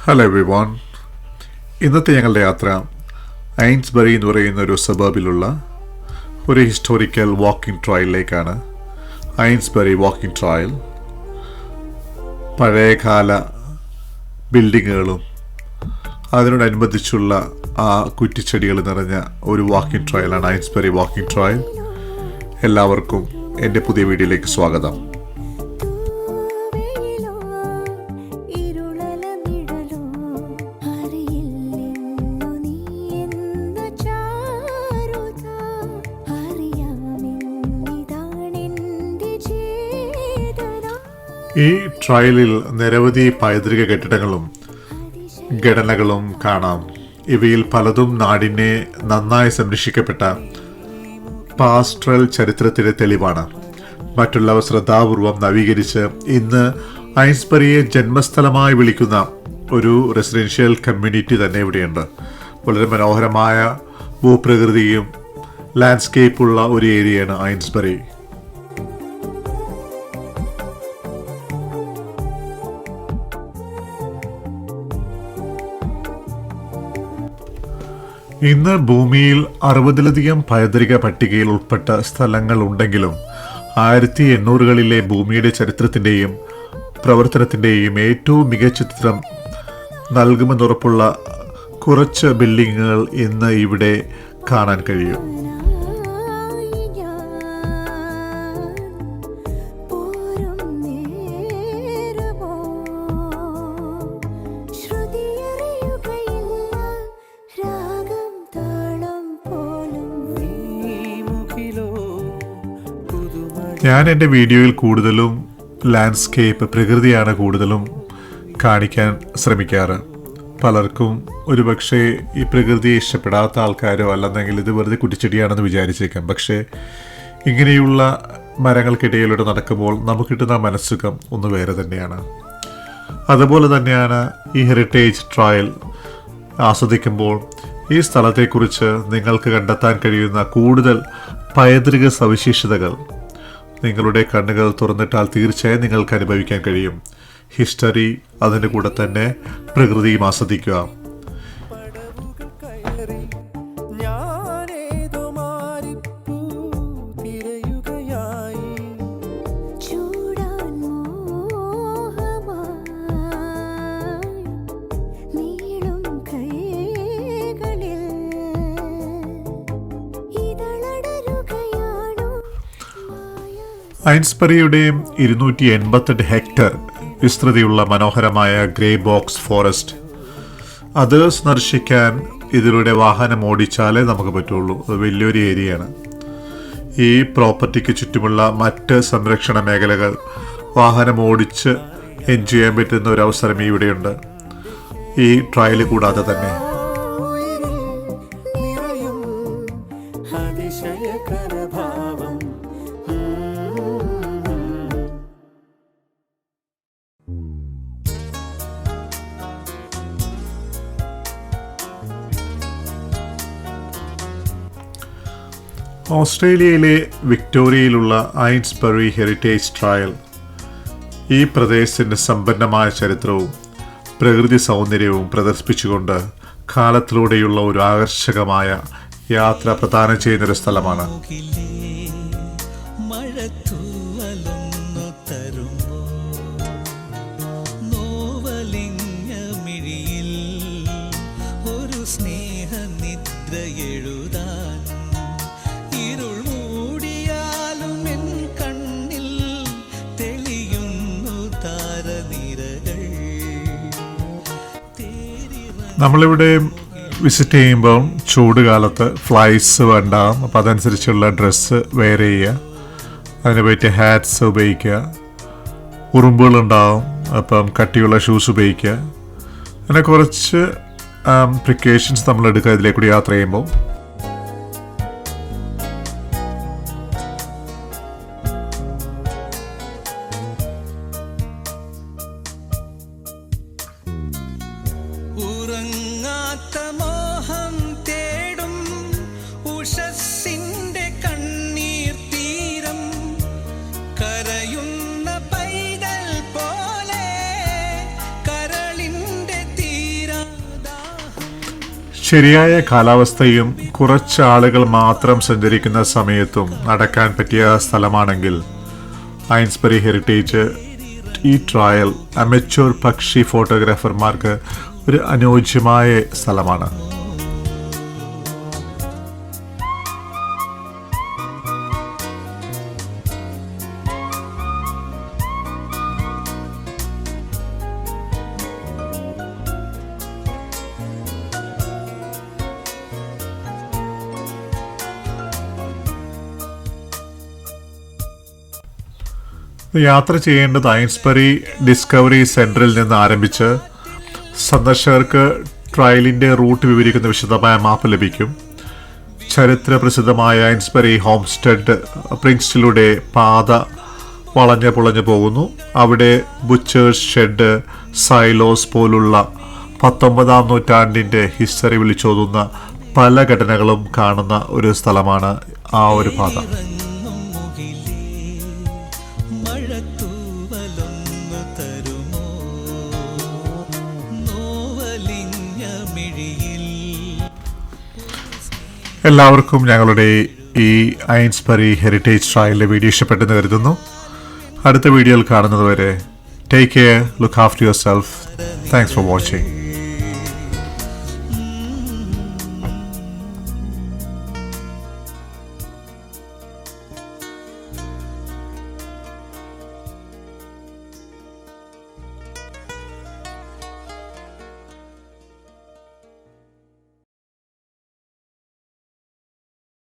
Hello every one. ഇന്നത്തെ ഞങ്ങളുടെ യാത്ര ഐൻസ്ബറി എന്ന് പറയുന്ന ഒരു സബർബിലുള്ള ഒരു ഹിസ്റ്റോറിക്കൽ വാക്കിംഗ് ട്രയലിലേക്കാണ്. ഐൻസ്ബറി വാക്കിംഗ് ട്രയൽ പഴയകാല ബിൽഡിങ്ങുകളും അതിനോടനുബന്ധിച്ചുള്ള ആ കുറ്റിച്ചെടികൾ നിറഞ്ഞ ഒരു വാക്കിംഗ് ട്രയലാണ് ഐൻസ്ബറി വാക്കിംഗ് ട്രയൽ. എല്ലാവർക്കും എൻ്റെ പുതിയ വീഡിയോയിലേക്ക് സ്വാഗതം. ഈ ട്രയലിൽ നിരവധി പൈതൃക കെട്ടിടങ്ങളും ഘടനകളും കാണാം. ഇവയിൽ പലതും നാടിനെ നന്നായി സംരക്ഷിക്കപ്പെട്ട പാസ്റ്ററൽ ചരിത്രത്തിൻ്റെ തെളിവാണ്. മറ്റുള്ളവർ ശ്രദ്ധാപൂർവം നവീകരിച്ച് ഇന്ന് ഐൻസ്ബറിയെ ജന്മസ്ഥലമായി വിളിക്കുന്ന ഒരു റെസിഡൻഷ്യൽ കമ്മ്യൂണിറ്റി തന്നെ ഇവിടെയുണ്ട്. വളരെ മനോഹരമായ ഭൂപ്രകൃതിയും ലാൻഡ്സ്കേപ്പുള്ള ഒരു ഏരിയയാണ് ഐൻസ്ബറി. ഇന്ന് ഭൂമിയിൽ 60-ലധികം പൈതൃക പട്ടികയിൽ ഉൾപ്പെട്ട സ്ഥലങ്ങൾ ഉണ്ടെങ്കിലും 1800-കളിലെ ഭൂമിയുടെ ചരിത്രത്തിൻ്റെയും പ്രവർത്തനത്തിൻ്റെയും ഏറ്റവും മികച്ച ചിത്രം നൽകുമെന്നുറപ്പുള്ള കുറച്ച് ബിൽഡിങ്ങുകൾ ഇന്ന് ഇവിടെ കാണാൻ കഴിയും. ഞാൻ എൻ്റെ വീഡിയോയിൽ കൂടുതലും ലാൻഡ്സ്കേപ്പ്, പ്രകൃതിയാണ് കൂടുതലും കാണിക്കാൻ ശ്രമിക്കാറ്. പലർക്കും ഒരുപക്ഷെ ഈ പ്രകൃതിയെ ഇഷ്ടപ്പെടാത്ത ആൾക്കാരോ അല്ലെന്നെങ്കിൽ ഇത് വെറുതെ കുറ്റിച്ചെടിയാണെന്ന് വിചാരിച്ചേക്കാം. പക്ഷേ ഇങ്ങനെയുള്ള മരങ്ങൾക്കിടയിലൂടെ നടക്കുമ്പോൾ നമുക്ക് കിട്ടുന്ന മനസ്സുഖം ഒന്ന് വേറെ തന്നെയാണ്. അതുപോലെ തന്നെയാണ് ഈ ഹെറിറ്റേജ് ട്രയൽ ആസ്വദിക്കുമ്പോൾ ഈ സ്ഥലത്തെക്കുറിച്ച് നിങ്ങൾക്ക് കണ്ടെത്താൻ കഴിയുന്ന കൂടുതൽ പൈതൃക സവിശേഷതകൾ നിങ്ങളുടെ കണ്ണുകൾ തുറന്നിട്ടാൽ തീർച്ചയായും നിങ്ങൾക്ക് അനുഭവിക്കാൻ കഴിയും. ഹിസ്റ്ററി, അതിൻ്റെ കൂടെ തന്നെ പ്രകൃതിയും ആസ്വദിക്കുക. ഐൻസ്ബറിയുടെ 288 ഹെക്ടർ വിസ്തൃതിയുള്ള മനോഹരമായ ഗ്രേ ബോക്സ് ഫോറസ്റ്റ്, അത് സന്ദർശിക്കാൻ ഇതിലൂടെ വാഹനം ഓടിച്ചാലേ നമുക്ക് പറ്റുള്ളൂ. അത് വലിയൊരു ഏരിയയാണ്. ഈ പ്രോപ്പർട്ടിക്ക് ചുറ്റുമുള്ള മറ്റ് സംരക്ഷണ മേഖലകൾ വാഹനം ഓടിച്ച് എൻജോയ് ചെയ്യാൻ പറ്റുന്ന ഒരു അവസരം ഇവിടെയുണ്ട്, ഈ ട്രയൽ കൂടാതെ തന്നെ. ഓസ്ട്രേലിയയിലെ വിക്ടോറിയയിലുള്ള ഐൻസ്ബറി ഹെറിറ്റേജ് ട്രയൽ ഈ പ്രദേശത്തിൻ്റെ സമ്പന്നമായ ചരിത്രവും പ്രകൃതി സൗന്ദര്യവും പ്രദർശിപ്പിച്ചുകൊണ്ട് കാലത്തിലൂടെയുള്ള ഒരു ആകർഷകമായ യാത്ര പ്രദാനം ചെയ്യുന്നൊരു സ്ഥലമാണ്. നമ്മളിവിടെ വിസിറ്റ് ചെയ്യുമ്പോൾ ചൂട് കാലത്ത് ഫ്ലൈസ് ഉണ്ടാകും. അപ്പോൾ അതനുസരിച്ചുള്ള ഡ്രസ്സ് വെയർ ചെയ്യുക, അതിന് പറ്റിയ ഹാറ്റ്സ് ഉപയോഗിക്കുക. ഉറുമ്പുകളുണ്ടാവും, അപ്പം കട്ടിയുള്ള ഷൂസ് ഉപയോഗിക്കുക. അങ്ങനെ കുറച്ച് പ്രിക്കോഷൻസ് നമ്മൾ എടുക്കുക ഇതിലേക്കൂടി യാത്ര ചെയ്യുമ്പോൾ. കരയുന്ന പൈതൽ പോലെ കരളിൻ്റെ തീ ശരിയായ കാലാവസ്ഥയും കുറച്ച് ആളുകൾ മാത്രം സഞ്ചരിക്കുന്ന സമയത്തും നടക്കാൻ പറ്റിയ സ്ഥലമാണെങ്കിൽ ഐൻസ്ബറി ഹെറിറ്റേജ് ഈ ട്രയൽ അമച്വർ പക്ഷി ഫോട്ടോഗ്രാഫർമാർക്ക് ഒരു അനുയോജ്യമായ സ്ഥലമാണ്. യാത്ര ചെയ്യേണ്ടത് ഐൻസ്ബറി ഡിസ്കവറി സെന്ററിൽ നിന്ന് ആരംഭിച്ച് സന്ദർശകർക്ക് ട്രയലിൻ്റെ റൂട്ട് വിവരിക്കുന്ന വിശദമായ മാപ്പ് ലഭിക്കും. ചരിത്ര പ്രസിദ്ധമായ ഐൻസ്ബറി ഹോംസ്റ്റെഡ് പ്രിൻസിലൂടെ പാത വളഞ്ഞു പുളഞ്ഞു പോകുന്നു. അവിടെ ബുച്ചേഴ്സ് ഷെഡ്, സൈലോസ് പോലുള്ള 19-ാം നൂറ്റാണ്ടിൻ്റെ ഹിസ്റ്ററി വിളിച്ചോതുന്ന പല ഘടനകളും കാണുന്ന ഒരു സ്ഥലമാണ് ആ ഒരു പാത. എല്ലാവർക്കും ഞങ്ങളുടെ ഈ ഐൻസ്ബറി ഹെറിറ്റേജ് ട്രയലിലെ വീഡിയോ ഇഷ്ടപ്പെട്ടെന്ന് കരുതുന്നു. അടുത്ത വീഡിയോയിൽ കാണുന്നതുവരെ take care, look after your self. Thanks for watching.